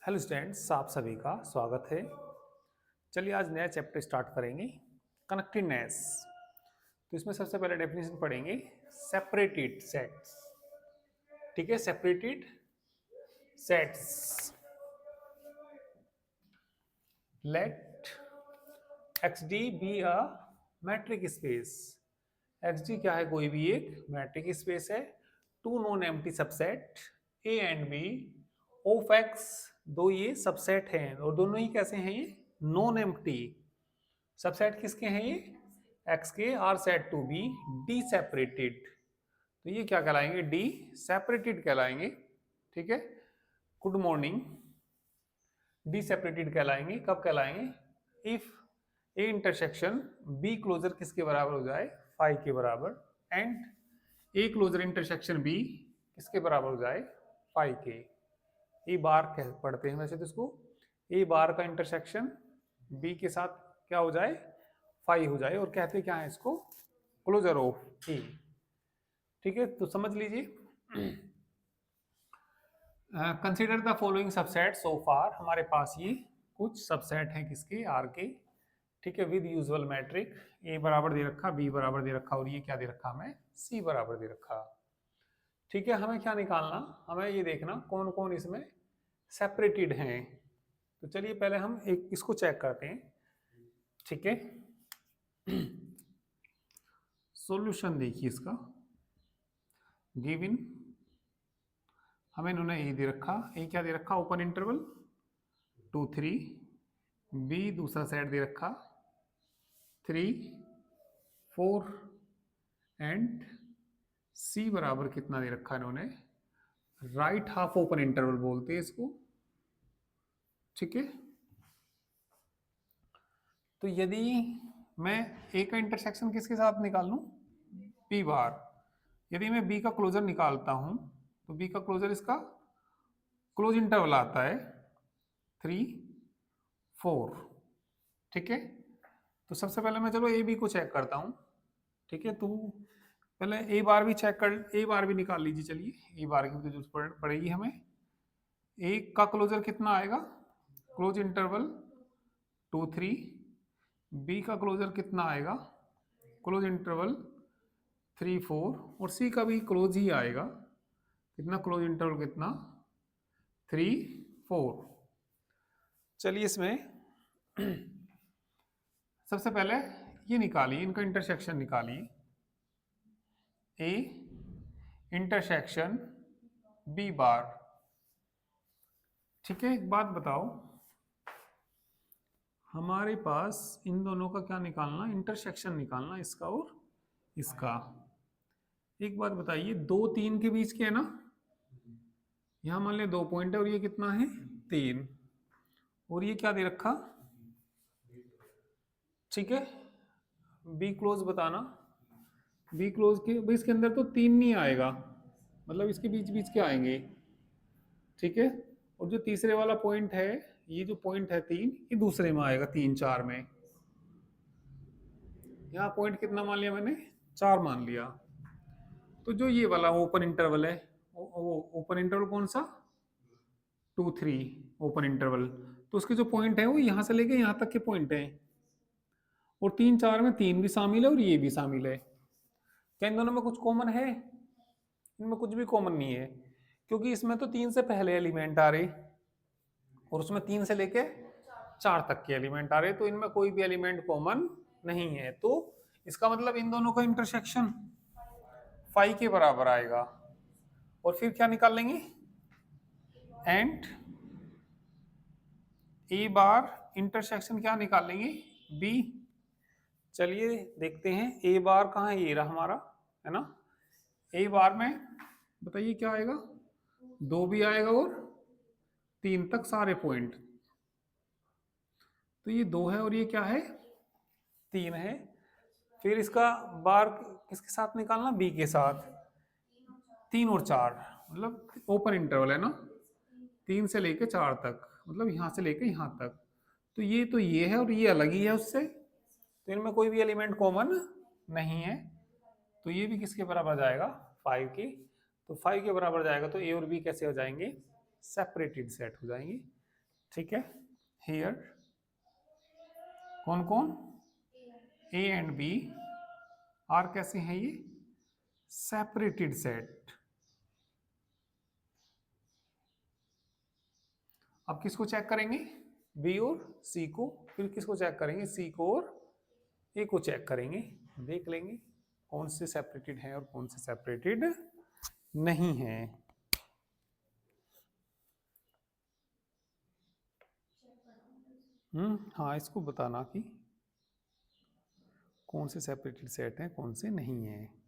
Hello students, आप सभी का स्वागत है। चलिए आज नया चैप्टर स्टार्ट करेंगे, कनेक्टेडनेस। तो इसमें सबसे पहले डेफिनेशन पढ़ेंगे सेपरेटेड सेट्स। ठीक है, separated sets. Let X D be a metric space. X D क्या है? कोई भी एक मैट्रिक स्पेस है। Two non empty subset A and B of X. दो ये सबसेट हैं और दोनों ही कैसे हैं? ये नॉन एम्प्टी सबसेट। किसके हैं ये? एक्स के। Are said to be D separated. तो ये क्या कहलाएंगे? डी सेपरेटेड कहलाएंगे। ठीक है, गुड मॉर्निंग। डी सेपरेटेड कहलाएंगे। कब कहलाएंगे? If A intersection B closure किसके बराबर हो जाए? फाइव के बराबर। And A closure intersection B किसके बराबर हो जाए? फाइव के। ए बार कह पढ़ते हैं वैसे तो इसको। ए बार का इंटरसेक्शन बी के साथ क्या हो जाए? फाइव हो जाए। और कहते क्या है इसको? क्लोजर ऑफ ए। ठीक है, तो समझ लीजिए। कंसिडर द फॉलोइंग सबसेट सो फार। हमारे पास ये कुछ सबसेट हैं किसके? आर के। ठीक है, विद यूजुअल मैट्रिक। ए बराबर दे रखा, बी बराबर दे रखा और ये क्या दे रखा हमें? सी बराबर दे रखा। ठीक है, हमें क्या निकालना? हमें ये देखना कौन कौन इसमें सेपरेटेड हैं। तो चलिए पहले हम एक इसको चेक करते हैं। ठीक है, सॉल्यूशन देखिए इसका। गिवन हमें इन्होंने ए दे रखा। ए क्या दे रखा? Open interval 2 3। बी दूसरा सेट दे रखा 3 4। एंड सी बराबर कितना दे रखा इन्होंने? राइट हाफ ओपन इंटरवल बोलते हैं इसको। ठीक है, तो यदि मैं ए का इंटरसेक्शन किसके साथ निकाल लूं? B bar. यदि मैं बी का क्लोजर निकालता हूं तो बी का क्लोजर इसका क्लोज इंटरवल आता है 3 4। ठीक है, तो सबसे पहले मैं चलो ए बी को चेक करता हूं। ठीक है, तो पहले ए बार भी चेक कर, ए बार भी निकाल लीजिए। चलिए ए बार की भी तो जरूरत पड़ेगी हमें। ए का क्लोजर कितना आएगा? Close interval 2 3। बी का क्लोजर कितना आएगा? Close interval 3 4। और सी का भी क्लोज ही आएगा। कितना क्लोज इंटरवल? कितना? 3 4। चलिए इसमें सबसे पहले ये निकालिए, इनका इंटरसेक्शन निकालिए। A intersection B bar. ठीक है, एक बात बताओ, हमारे पास इन दोनों का क्या निकालना? इंटरसेक्शन निकालना, इसका और इसका। एक बात बताइए, 2 3 के बीच के है ना? यहां मान लिया 2 पॉइंट है और ये कितना है? 3। और ये क्या दे रखा? ठीक है, बी क्लोज बताना। बी क्लोज के भाई इसके अंदर तो 3 नहीं आएगा, मतलब इसके बीच बीच के आएंगे। ठीक है, और जो तीसरे वाला पॉइंट है, ये जो पॉइंट है 3, ये दूसरे में आएगा 3 4 में। यहाँ पॉइंट कितना मान लिया मैंने? 4 मान लिया। तो जो ये वाला ओपन इंटरवल है, वो ओपन इंटरवल कौन सा? 2 3 ओपन इंटरवल। तो उसके जो पॉइंट है वो यहाँ से लेके यहाँ तक के पॉइंट है। और 3 4 में 3 भी शामिल है और ये भी शामिल है। क्या इन दोनों में कुछ कॉमन है? इनमें कुछ भी कॉमन नहीं है, क्योंकि इसमें तो 3 से पहले एलिमेंट आ रहे और उसमें 3 से लेके 4 तक के एलिमेंट आ रहे, तो इनमें कोई भी एलिमेंट कॉमन नहीं है। तो इसका मतलब इन दोनों का इंटरसेक्शन 5 के बराबर आएगा। और फिर क्या निकाल लेंगे? एंड ए बार इंटरसेक्शन क्या निकाल लेंगे? बी। चलिए देखते हैं ए बार कहाँ है। ये रहा हमारा, है ना? ए बार में बताइए क्या आएगा? 2 भी आएगा और 3 तक सारे पॉइंट। तो ये 2 है और ये क्या है? 3 है। फिर इसका बार किसके साथ निकालना? बी के साथ। 3 और 4 मतलब ओपन इंटरवल है ना? 3 से लेके 4 तक, मतलब यहाँ से लेके यहाँ तक। तो ये है और ये अलग ही है उससे, तो इनमें कोई भी एलिमेंट कॉमन नहीं है। तो ये भी किसके बराबर जाएगा? 5 के। तो 5 के बराबर जाएगा तो ए और बी कैसे हो जाएंगे? सेपरेटेड सेट हो जाएंगे। ठीक है। हियर कौन कौन, ए एंड बी आर कैसे हैं ये, सेपरेटेड सेट। अब किसको चेक करेंगे, बी और सी को, फिर किसको चेक करेंगे, सी को और ए को चेक करेंगे, देख लेंगे कौन से सेपरेटेड है और कौन से सेपरेटेड नहीं है। हाँ, इसको बताना कि कौन से सेपरेटेड सेट हैं कौन से नहीं है।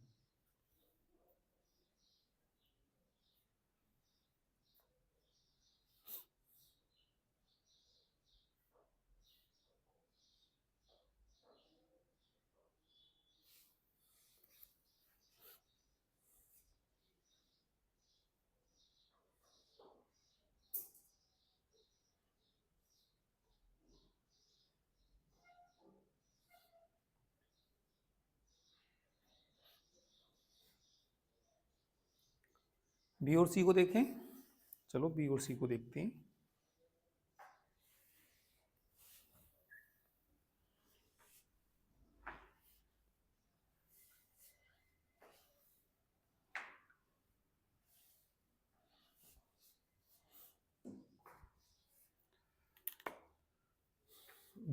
बी और सी को देखें, चलो बी और सी को देखते हैं।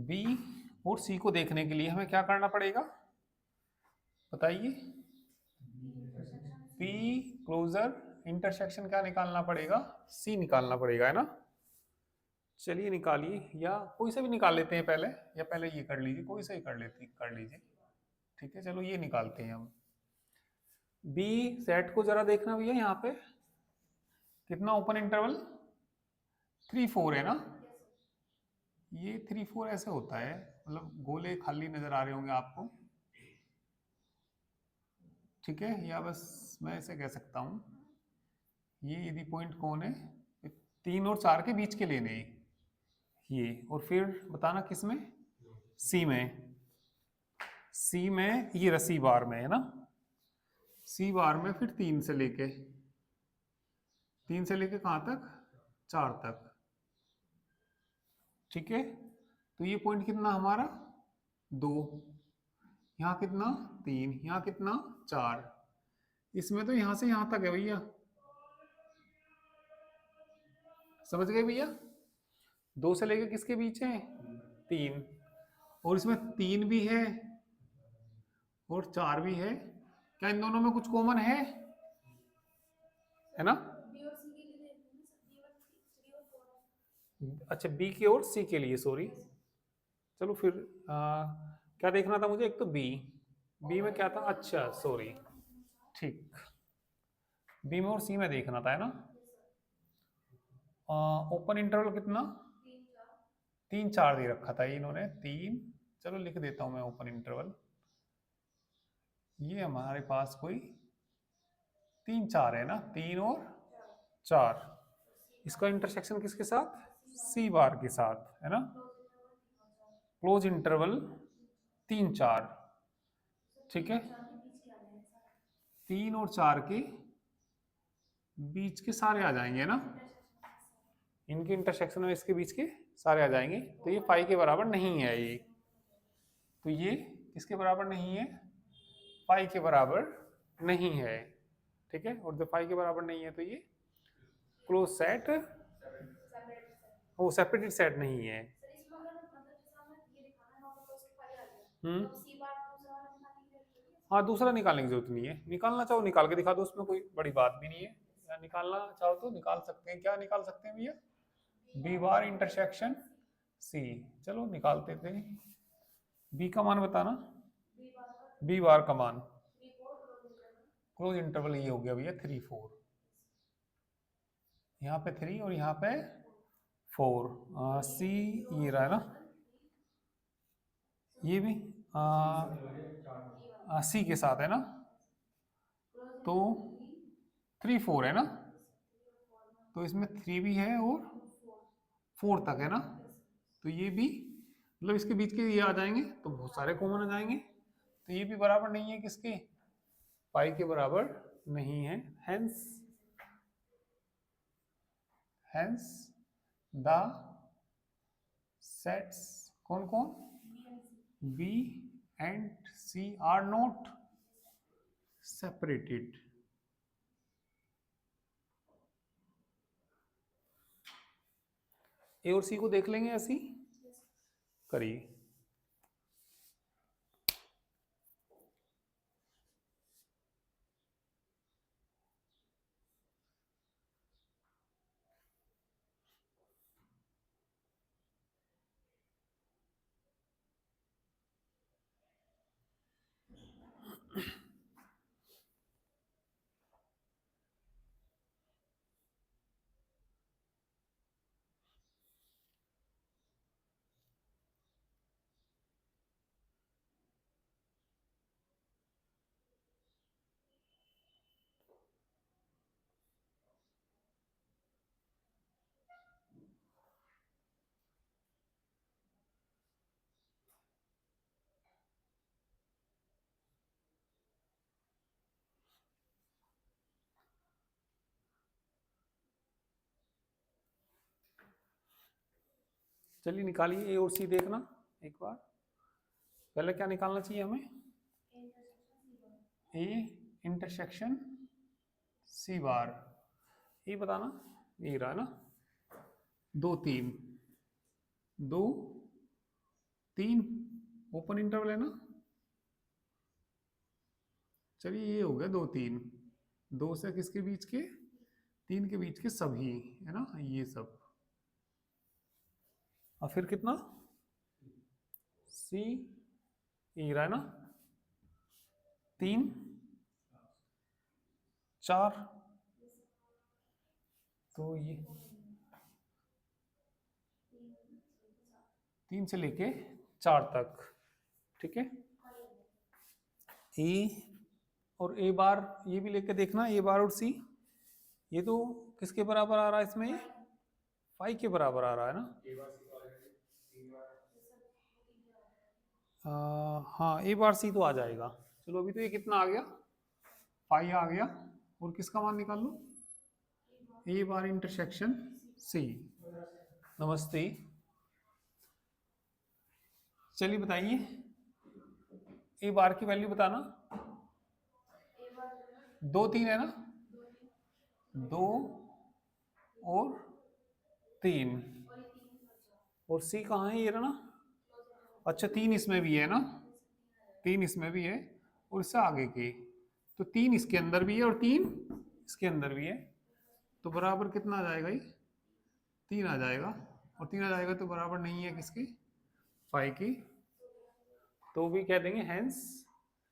बी और सी को देखने के लिए हमें क्या करना पड़ेगा, बताइए। पी क्लोजर इंटरसेक्शन क्या निकालना पड़ेगा, सी निकालना पड़ेगा, है ना। चलिए निकालिए, या कोई सा भी निकाल लेते हैं पहले, या पहले ये कर लीजिए, कोई सा ही कर लीजिए। ठीक है, चलो ये निकालते हैं हम। बी सेट को जरा देखना भैया, यहाँ पे कितना ओपन इंटरवल, 3 4 है ना। ये 3 4 ऐसे होता है, मतलब गोले खाली नजर आ रहे होंगे आपको, ठीक है, या बस मैं ऐसे कह सकता हूं, ये यदि पॉइंट कौन है, 3 और 4 के बीच के लेने ये, और फिर बताना किस में, सी में, सी में ये रसी बार में है ना, सी बार में फिर 3 से लेके कहां तक, 4 तक, ठीक है। तो ये पॉइंट कितना हमारा 2, यहाँ कितना 3, यहाँ कितना 4, इसमें तो यहां से यहां तक है भैया, समझ गए भैया। 2 से लेके किसके बीच है, 3, और इसमें 3 भी है और 4 भी है, क्या इन दोनों में कुछ कॉमन है ना। अच्छा, बी के और सी के लिए, सॉरी, चलो फिर क्या देखना था मुझे, एक तो बी, बी में क्या था, अच्छा सॉरी, ठीक, बी में और सी में देखना था, है ना। ओपन इंटरवल कितना, 3 4 दे रखा था ये इन्होंने, 3, चलो लिख देता हूं मैं ओपन इंटरवल, ये हमारे पास कोई 3 4 है ना, 3 और 4, इसका इंटरसेक्शन किसके साथ, सी बार के साथ, है ना। क्लोज इंटरवल 3 4, ठीक है, 3 और 4 के बीच के सारे आ जाएंगे ना, इनके इंटरसेक्शन में इसके बीच के सारे आ जाएंगे, तो ये पाई के बराबर नहीं है ये, तो ये किसके बराबर नहीं है, पाई के बराबर नहीं है, ठीक है। और जब पाई के बराबर नहीं है तो ये क्लोज सेट, वो सेपरेटेड सेट नहीं है। हाँ, दूसरा निकालने की जरूरत नहीं है, निकालना चाहो निकाल के दिखा दो, उसमें कोई बड़ी बात भी नहीं है, या निकालना चाहो तो निकाल सकते हैं, क्या निकाल सकते हैं भैया, बी बार इंटरसेक्शन सी, चलो निकालते थे, बी का मान बताना, बी बार का मान, क्लोज इंटरवल ये हो गया भैया 3 4, यहाँ पे 3 और यहाँ पे 4, सी ये रहा है ना, ये भी सी के साथ है ना, तो 3 4 है ना, तो इसमें 3 भी है और 4 तक है ना, तो ये भी मतलब इसके बीच के ये आ जाएंगे तो बहुत सारे कॉमन आ जाएंगे, तो ये भी बराबर नहीं है किसके, पाई के बराबर नहीं है, हेंस द सेट्स कौन कौन, B and C are not separated. A और सी को देख लेंगे ऐसी, करिए। चलिए निकालिए ए और सी, देखना एक बार। पहले क्या निकालना चाहिए हमें, ए इंटरसेक्शन सी बार। ये बताना, ये रहा ना, 2 3 2 3 ओपन इंटरवल है ना। चलिए ये हो गया 2 3, 2 से किसके बीच के, 3 के बीच के सभी, है ना ये सब। और फिर कितना, सी, ये रहा है ना, 3 4, तो ये 3 से लेके 4 तक, ठीक है। ए और ए बार ये भी लेके देखना, ए बार और सी, ये तो किसके बराबर आ रहा है इसमें, 5 के बराबर आ रहा है ना। हाँ ए बार सी तो आ जाएगा। चलो अभी तो ये कितना आ गया, 5 आ गया। और किसका मान निकाल लो, ए बार इंटरसेक्शन सी। नमस्ते, चलिए बताइए, ए बार की वैल्यू बताना। 2 3 है ना, 2 और 3, और सी कहाँ है, ये रहा ना। अच्छा 3 इसमें भी है ना, 3 इसमें भी है, और इससे आगे के, तो 3 इसके अंदर भी है और 3 इसके अंदर भी है, तो बराबर कितना आ जाएगा, ये 3 आ जाएगा। और 3 आ जाएगा तो बराबर नहीं है किसकी, 5 की। तो भी कह देंगे हेंस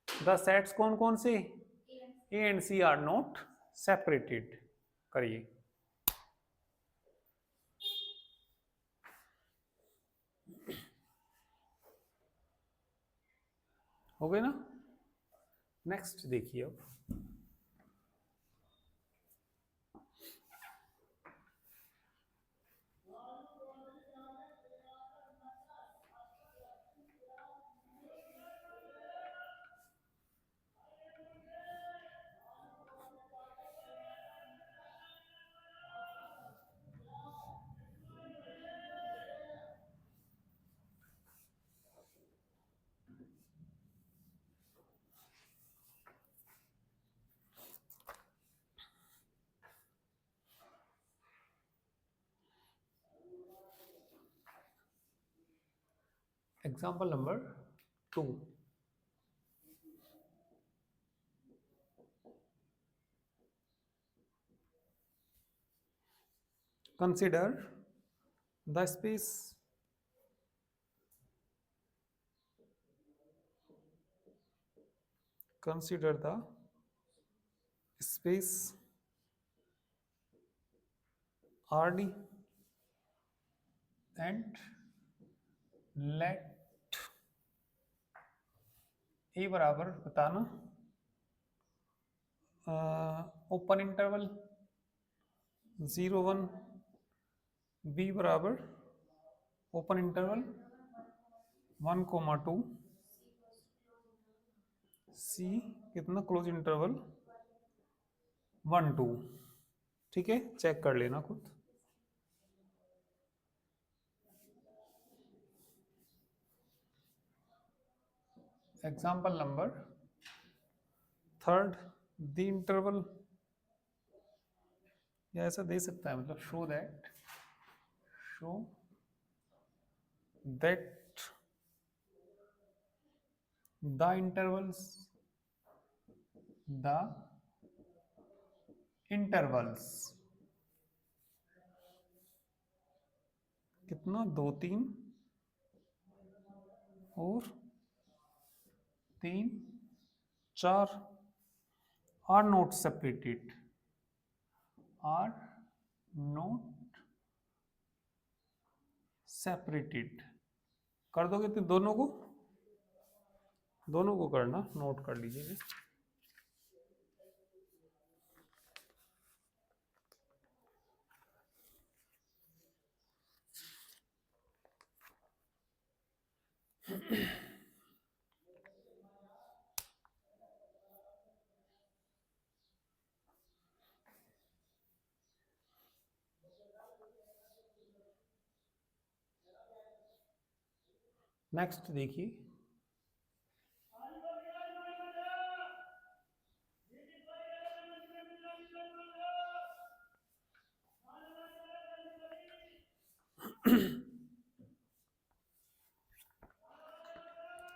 द सेट्स कौन कौन से, A and C are not separated. करिए। हो गए ना। नेक्स्ट देखिए अब, example number 2। consider the space consider the space RD and let ए बराबर बताना ओपन इंटरवल 0 1, बी बराबर ओपन इंटरवल 1 2, सी कितना क्लोज इंटरवल 1 2। ठीक है, चेक कर लेना खुद। Example number third, the interval, या ऐसा दे सकता है, मतलब शो दैट द इंटरवल्स कितना, 2 3 और 3 4 are not separated, are not separated. कर दोगे तो दोनों को करना, नोट कर लीजिए। नेक्स्ट देखिए,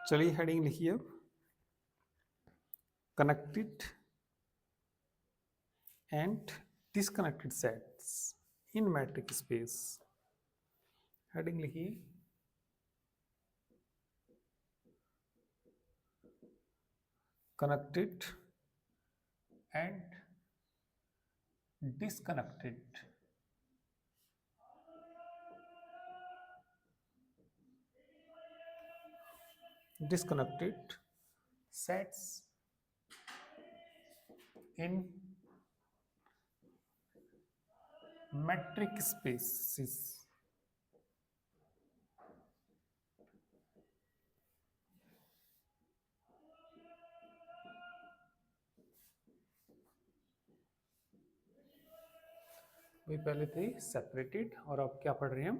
चलिए हेडिंग लिखिए अब, connected and disconnected sets in metric space. Heading लिखिए, connected and disconnected sets in metric spaces। वही पहले थे सेपरेटेड, और अब क्या पढ़ रहे हैं हम,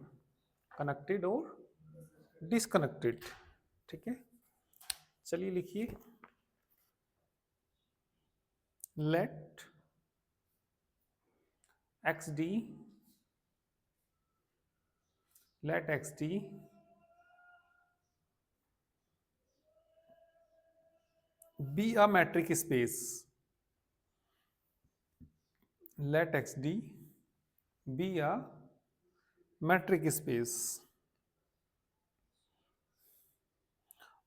कनेक्टेड और डिसकनेक्टेड। ठीक है, चलिए लिखिए, late xd be a metric space, let xd be a metric space,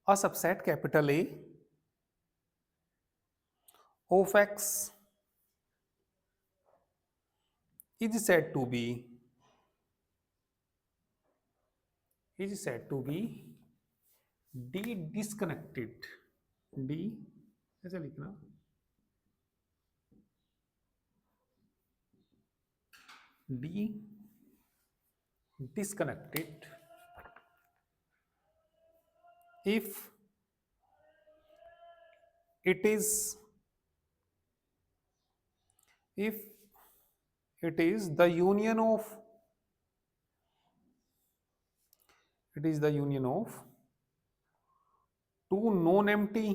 a subset capital A of x is said to be d disconnected, d ऐसा लिखना, d disconnected if it is the union of two non-empty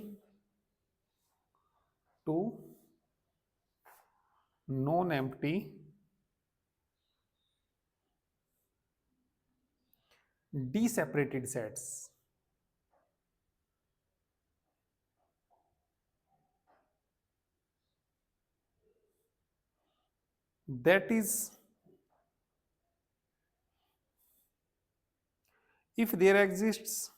d-separated sets, that is, if there exists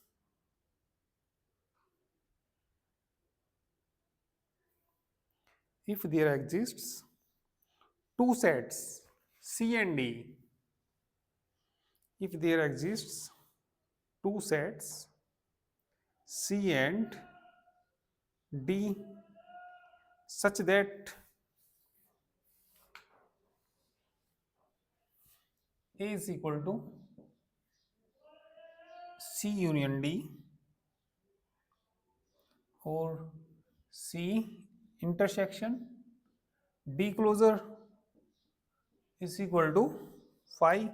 two sets C and D, if there exists two sets C and D such that A is equal to C union D or C intersection D closure is equal to phi,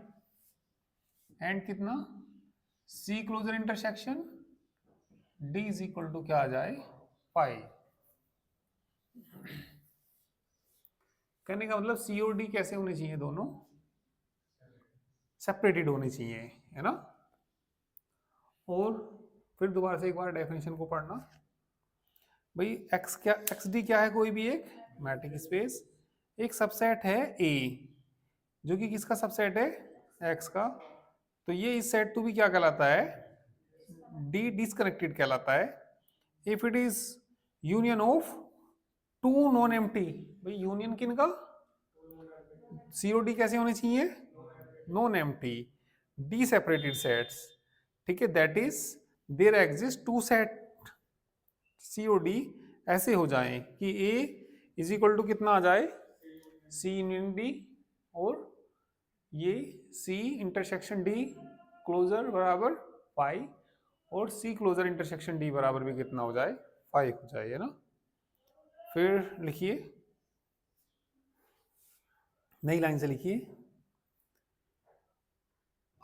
and कितना C closure intersection D is equal to क्या आ जाए, पाई। कहने का मतलब सी और D कैसे होने चाहिए, दोनों सेपरेटेड होने चाहिए, है ना। और फिर दोबारा से एक बार डेफिनेशन को पढ़ना। भाई एक्स क्या, एक्स डी क्या है, कोई भी एक मैट्रिक स्पेस, एक सबसेट है ए, जो कि किसका सबसेट है, एक्स का। तो ये इस सेट टू भी क्या कहलाता है, डी डिसकनेक्टेड कहलाता है। If it is union of two non empty, भाई यूनियन किनका, सी और डी कैसे होने चाहिए, non empty D separated sets, ठीक है। That is there exist two set C और डी ऐसे हो जाए कि ए इज इक्वल टू कितना आ जाए, सी यूनियन डी, और ये सी इंटरसेक्शन डी क्लोजर बराबर पाई, और सी क्लोजर इंटरसेक्शन डी बराबर भी कितना हो जाए, 5 हो जाए, है ना। फिर लिखिए, नई लाइन से लिखिए,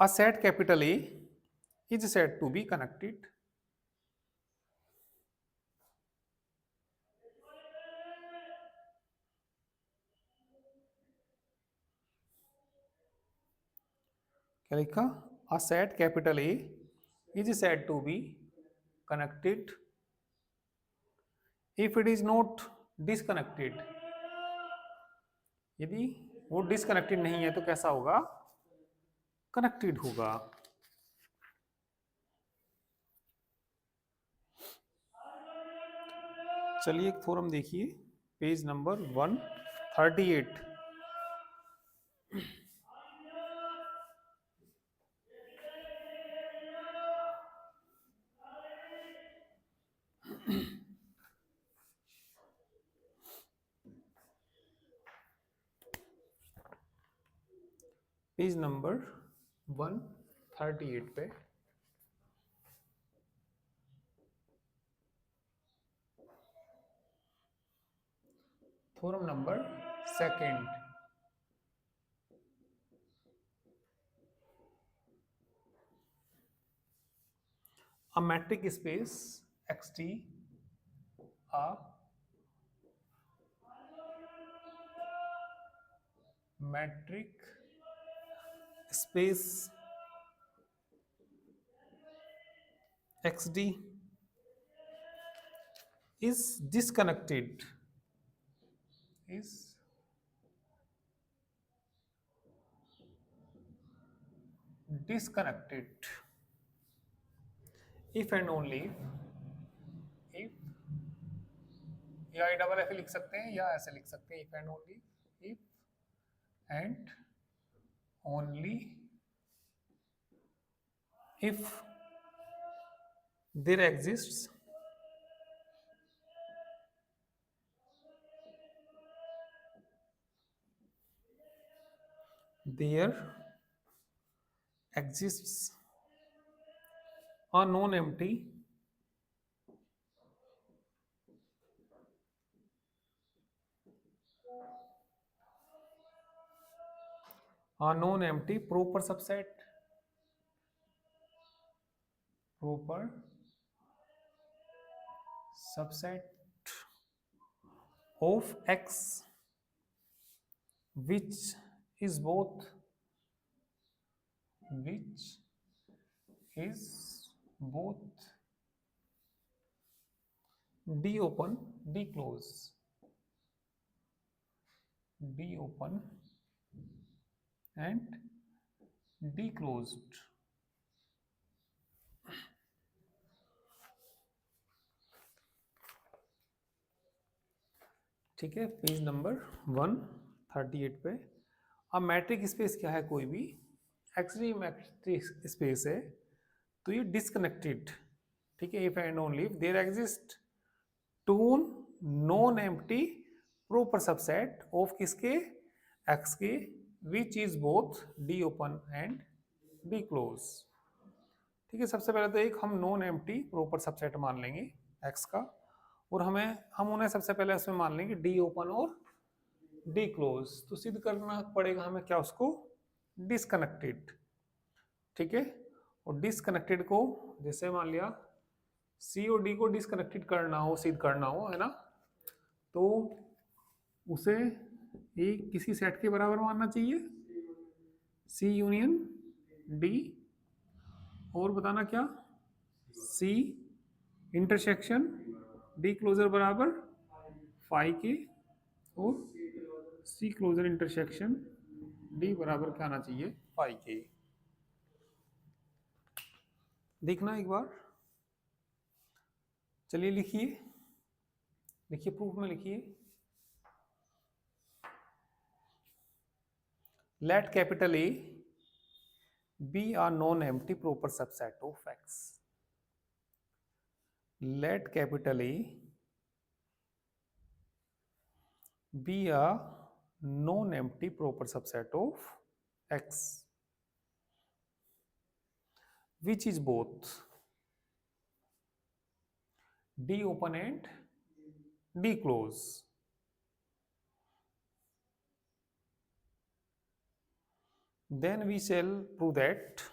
a set capital A is said to be connected, क्या लिखा, a set capital A is said to be connected if it is not disconnected, यदि वो डिसकनेक्टेड नहीं है तो कैसा होगा, कनेक्टेड होगा। चलिए एक थोरम देखिए, पेज नंबर 138। पेज नंबर 138 पे theorem number second, a metric space xt, a metric space xd is disconnected, is disconnected if and only if, या आई डबल एफ लिख सकते हैं या ऐसे लिख सकते हैं, if and only if and only if there exists there exists a non-empty proper subset, proper subset of x which is both, which is both d open d close, d open and d closed, ठीक है। Page number 138 पे, अब matric space क्या है, कोई भी actually matric space है तो ये डिसकनेक्टेड, ठीक है। If and only if there exist two non empty proper subset of किसके, एक्स के, which is both D open and D close, ठीक है। सबसे पहले तो एक हम नॉन एम्प्टी प्रॉपर सबसेट मान लेंगे एक्स का, और हम उन्हें सबसे पहले उसमें मान लेंगे डी ओपन और डी क्लोज। तो सिद्ध करना पड़ेगा हमें क्या, उसको डिसकनेक्टेड, ठीक है। और डिसकनेक्टेड को जैसे मान लिया सी और डी को डिसकनेक्टेड करना हो, सिद्ध करना हो, है ना, तो उसे ए किसी सेट के बराबर मानना चाहिए, सी यूनियन डी, और बताना क्या, सी इंटरसेक्शन डी क्लोजर बराबर फाई के, और सी क्लोजर इंटरसेक्शन डी बराबर क्या आना चाहिए, फाई के। देखना एक बार, चलिए लिखिए, लिखिए प्रूफ में लिखिए, let capital A B are non empty proper subset of X. Let capital A B are non empty proper subset of X which is both D open and D close. Then we shall prove that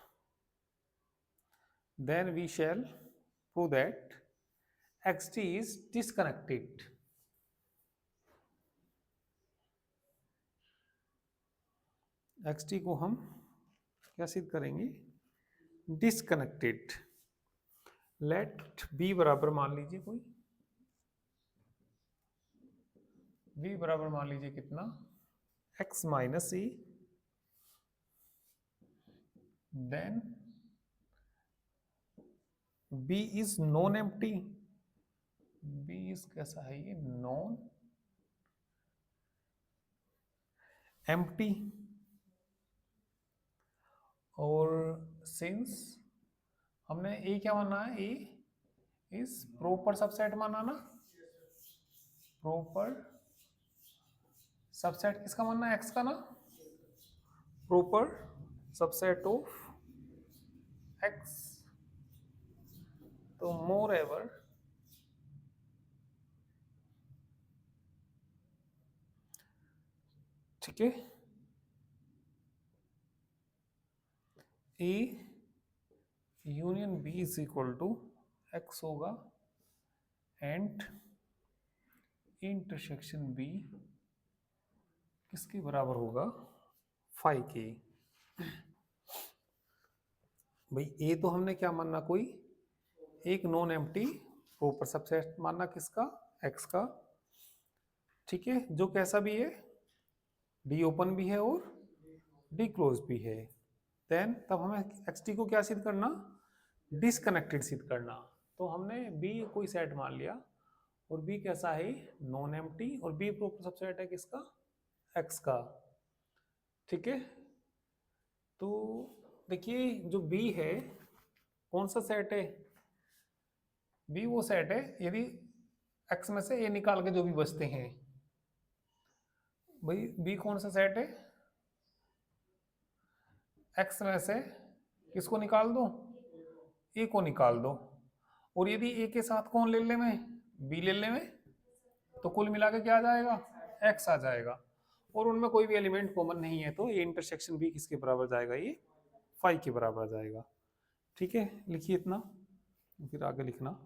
xt is disconnected. xt को हम क्या सिद्ध करेंगे, disconnected. Late B बराबर मान लीजिए कोई, B बराबर मान लीजिए कितना, x minus e, then b is non empty, b is कैसा है ये, नॉन एम्प्टी, और सिंस हमने ए क्या माना है, ए इज प्रॉपर सबसेट माना ना, प्रॉपर सबसेट किसका मानना है, एक्स का ना, प्रॉपर सबसेट ऑफ एक्स, तो मोर एवर ठीक है, A union B is equal to X होगा, एंड इंटरसेक्शन बी किसके बराबर होगा, फाई के। भाई ए तो हमने क्या मानना, कोई एक नॉन एम्प्टी प्रॉपर सबसेट मानना, किसका, एक्स का, ठीक है, जो कैसा भी है, डी ओपन भी है और डी क्लोज भी है। देन तब हमें xt को क्या सिद्ध करना, डिसकनेक्टेड सिद्ध करना। तो हमने b कोई सेट मान लिया, और b कैसा है, नॉन एम्प्टी, और b प्रॉपर सबसेट है किसका, x का, ठीक है। तो देखिए जो b है कौन सा सेट है, b वो सेट है यदि x में से a निकाल के जो भी बचते हैं, भाई b कौन सा सेट है, x में से किसको निकाल दो, a को निकाल दो, और यदि a के साथ कौन ले ले में, b ले ले में, तो कुल मिला के क्या आ जाएगा, x आ जाएगा, और उनमें कोई भी एलिमेंट कॉमन नहीं है, तो ये इंटरसेक्शन भी किसके बराबर जाएगा, ये फाई के बराबर जाएगा, ठीक है। लिखिए इतना, फिर आगे लिखना।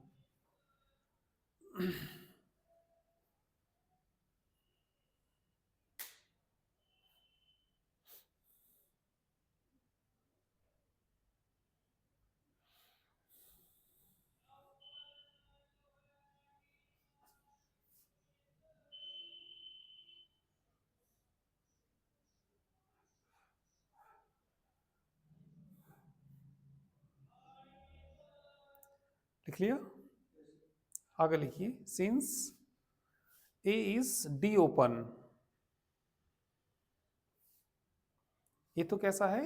लिख लिया, आगे लिखिए, since A is D open, ये तो कैसा है,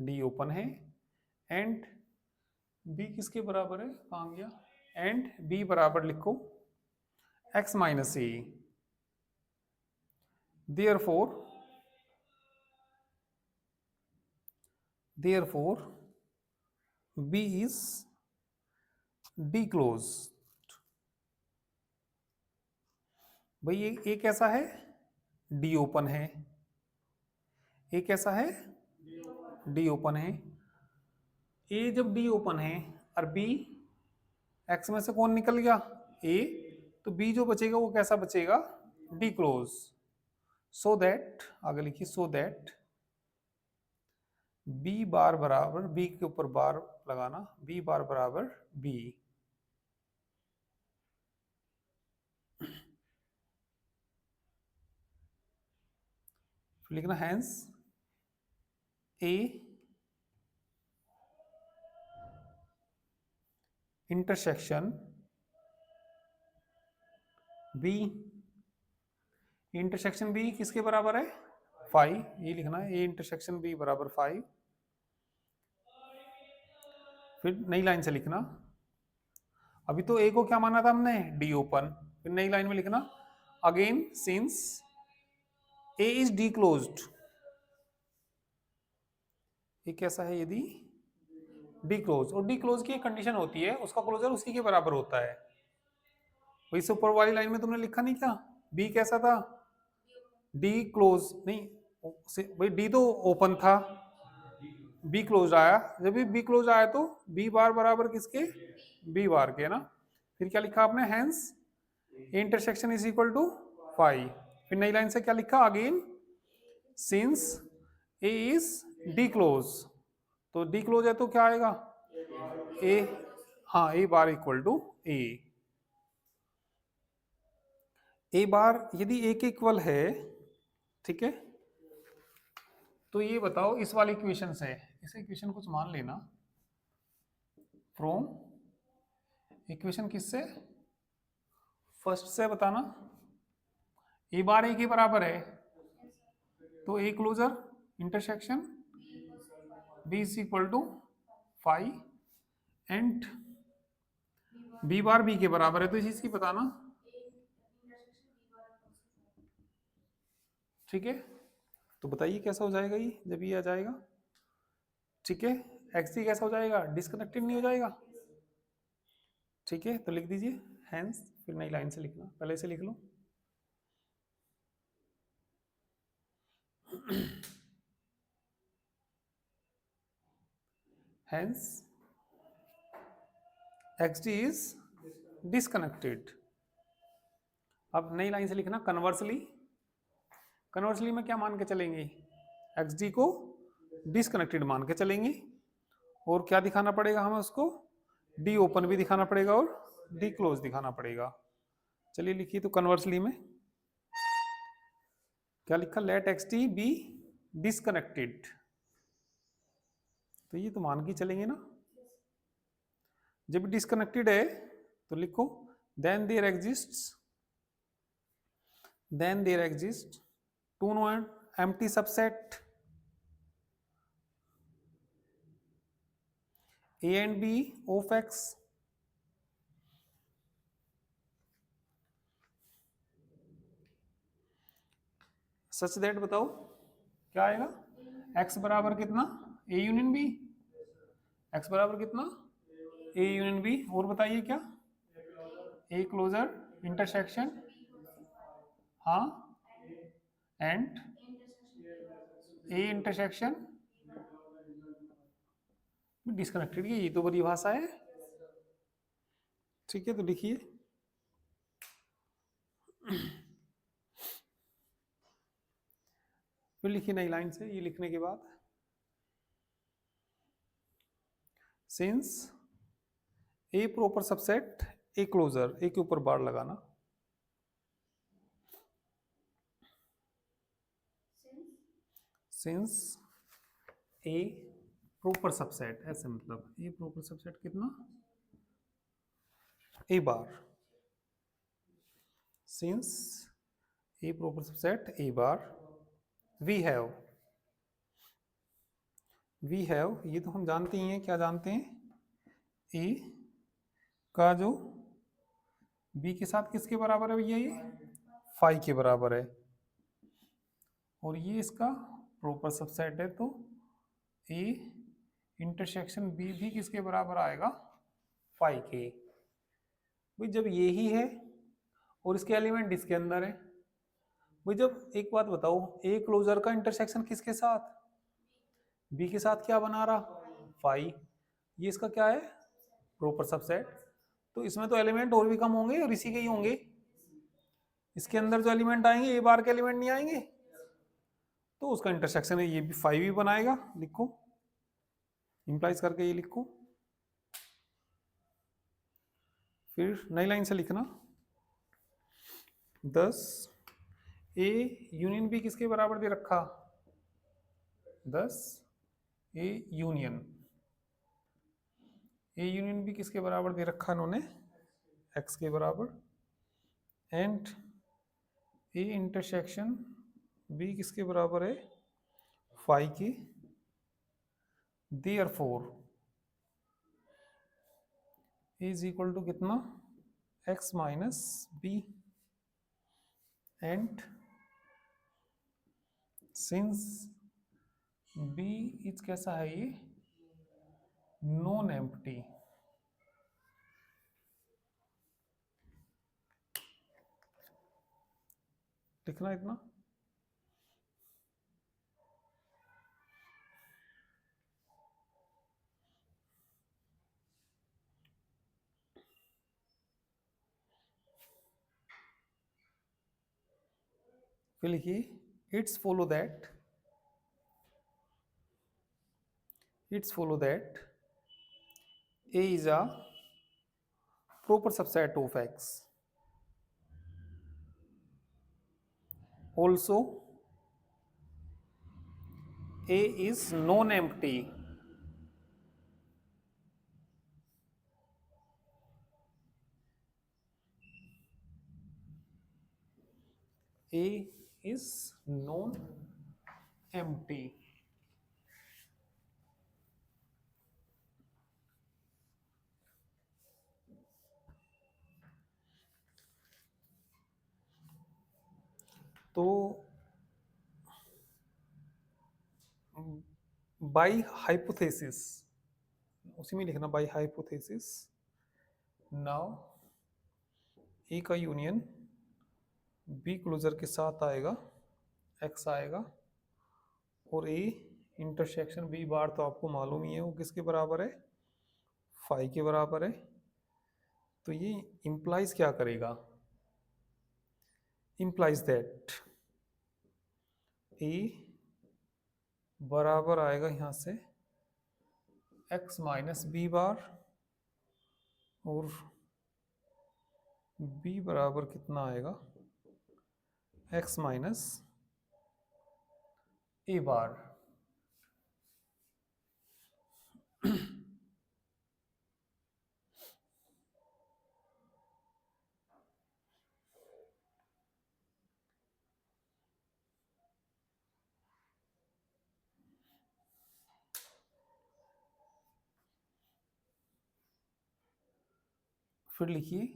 डी ओपन है, एंड बी किसके बराबर है, कहां गया, एंड बी बराबर लिखो x minus A, therefore b is d close. भाई ये कैसा है, डी ओपन है, ए कैसा है, डी ओपन है, ए जब डी ओपन है और बी एक्स में से कौन निकल गया, ए, तो बी जो बचेगा वो कैसा बचेगा, डी क्लोज। सो दैट, आगे लिखिए, सो दैट बी बार बराबर, बी के ऊपर बार लगाना, बी बार बराबर बी, लिखना hence A intersection B, intersection B किसके बराबर है, फाइव, ये लिखना है, ए इंटरसेक्शन बी बराबर फाइव। फिर नई लाइन से लिखना, अभी तो ए को क्या माना था हमने, डी ओपन, फिर नई लाइन में लिखना again since A is D closed, ये कैसा है यदि डी क्लोज, और डी क्लोज की एक कंडीशन होती है, उसका क्लोजर उसी के बराबर होता है। वही से ऊपर वाली लाइन में तुमने लिखा नहीं क्या, बी कैसा था, डी क्लोज नहीं, भाई डी तो ओपन था, बी क्लोज आया, जब भी बी क्लोज आया तो बी बार बराबर किसके, बी बार के ना। फिर क्या लिखा आपने, hence A intersection is equal to five. फिर नई लाइन से क्या लिखा, again since A is D close, तो डी क्लोज है तो क्या आएगा, ए, हाँ ए बार इक्वल टू ए, ए बार यदि ए के इक्वल है, ठीक है, तो ये बताओ इस वाले इक्वेशन से, इस इक्वेशन कुछ मान लेना फ्रॉम, इक्वेशन किससे, फर्स्ट से बताना, ए बार ए के बराबर है, तो A closure intersection B is equal to five, and B bar B के बराबर है, तो इस चीज की बताना, ठीक है। तो बताइए कैसा हो जाएगा ये जब ये आ जाएगा, ठीक है, एक्स डी कैसा हो जाएगा, डिस्कनेक्टेड नहीं हो जाएगा, ठीक है। तो लिख दीजिए हैंस, फिर नई लाइन से लिखना, पहले से लिख लो hence XD is disconnected। अब नई लाइन से लिखना कन्वर्सली, कन्वर्सली में क्या मान के चलेंगे, XD को डिसकनेक्टेड मान के चलेंगे, और क्या दिखाना पड़ेगा हमें उसको, डी ओपन भी दिखाना पड़ेगा और डी क्लोज दिखाना पड़ेगा। चलिए लिखिए, तो कन्वर्सली में क्या लिखा, लेट XD बी डिसकनेक्टेड, तो ये तो मान के चलेंगे ना, जब डिस्कनेक्टेड है तो लिखो then there exist two non empty subset A and B of X, such that, बताओ क्या आएगा, एक्स बराबर कितना, ए यूनियन बी, एक्स बराबर कितना, ए यूनियन बी, और बताइए क्या, ए क्लोजर इंटरसेक्शन, हाँ, एंड ए इंटरसेक्शन डिस्कनेक्टेड, ये तो बड़ी भाषा है, ठीक है। तो लिखिए फिर लिखिए नई लाइन से, ये लिखने के बाद since A proper subset A closure, A के ऊपर बार लगाना, सिंस ए प्रॉपर सबसेट, ऐसे मतलब ए प्रॉपर सबसेट कितना, A bar, since A proper subset A bar, we have, ये तो हम जानते ही हैं, क्या जानते हैं, ए का जो बी के साथ किसके बराबर है भैया, ये फाइव के बराबर है, और ये इसका प्रॉपर सबसेट है, तो ए इंटरसेक्शन बी भी किसके बराबर आएगा, फाइव के। भाई जब ये ही है और इसके एलिमेंट इसके अंदर है, भाई जब एक बात बताओ, ए क्लोजर का इंटरसेक्शन किसके साथ, बी के साथ क्या बना रहा, फाइव, ये इसका क्या है, प्रॉपर सबसेट, तो इसमें तो एलिमेंट और भी कम होंगे और इसी के ही होंगे। इसके अंदर जो एलिमेंट आएंगे ए बार के एलिमेंट नहीं आएंगे, तो उसका इंटरसेक्शन है ये भी 5 ही बनाएगा। लिखो, इंप्लाइज करके ये लिखो। फिर नई लाइन से लिखना 10 ए यूनियन बी किसके बराबर दे रखा, 10 ए यूनियन बी किसके बराबर दे रखा इन्होंने, एक्स के बराबर। एंड ए इंटरसेक्शन बी किसके बराबर है, 5 के। Therefore A is equal to कितना, X minus B. And since B is कैसा है ये, नॉन एम्प्टी। लिखना इतना। फिर लिखिए it's follow that A is a proper subset of X. Also, A is non-empty. A is non-empty. तो by hypothesis, उसी में लिखना बाई हाइपोथेसिस, नाउ ए का यूनियन बी क्लोजर के साथ आएगा, एक्स आएगा, और ए इंटरसेक्शन बी बार तो आपको मालूम ही है वो किसके बराबर है, 5 के बराबर है। तो ये इंप्लाइज क्या करेगा, इंप्लाइज दैट ए बराबर आएगा यहां से x माइनस बी बार, और b बराबर कितना आएगा, x माइनस ए बार। फिर लिखिए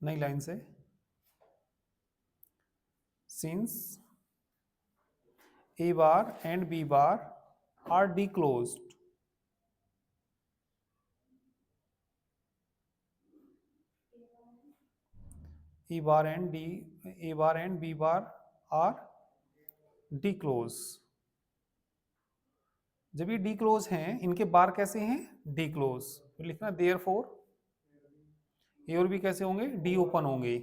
नई लाइन से, since A bar and B bar are D closed, A bar and B bar are D close. जब ये डी क्लोज हैं, इनके बार कैसे हैं, डी क्लोज। फिर लिखना देयरफॉर ए और बी कैसे होंगे, डी ओपन होंगे।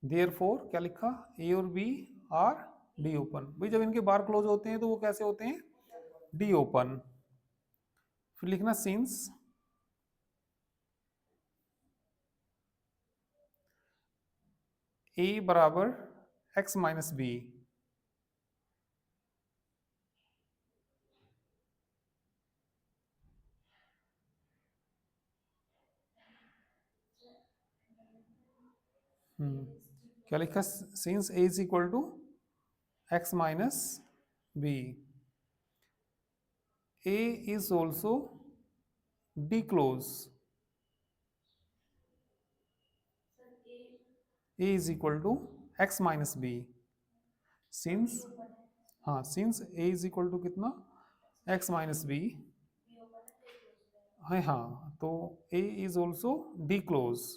देयरफॉर क्या लिखा, ए और बी आर डी ओपन। भाई जब इनके बार क्लोज होते हैं तो वो कैसे होते हैं, डी ओपन। फिर लिखना सिंस ए बराबर एक्स माइनस बी, क्या लिखा, since A is equal to X minus B, A is also D close, A is equal to X minus B, since, हाँ since A is equal to कितना, X minus B है, हाँ तो A is also D close.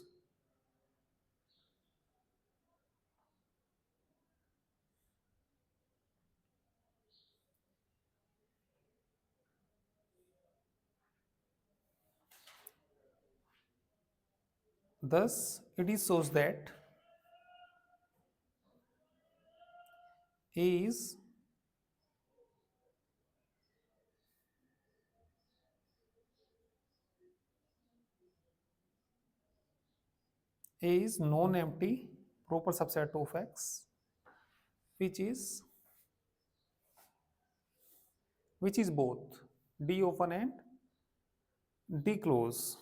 Thus, it is shows that A is non-empty proper subset of X, which is both D open and D close.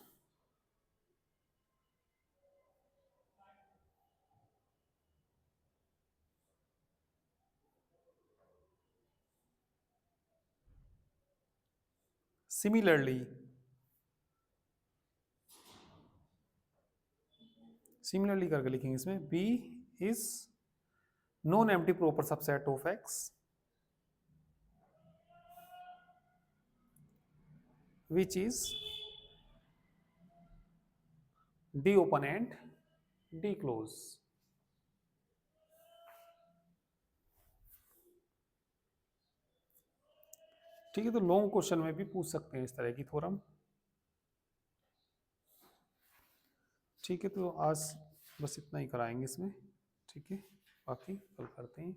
Similarly करके लिखेंगे इसमें B is non-empty proper subset of X, which is D open and D close. ठीक है, तो long question में भी पूछ सकते हैं इस तरह की थ्योरम। ठीक है, तो आज बस इतना ही कराएंगे इसमें। ठीक है, बाकी कल करते हैं।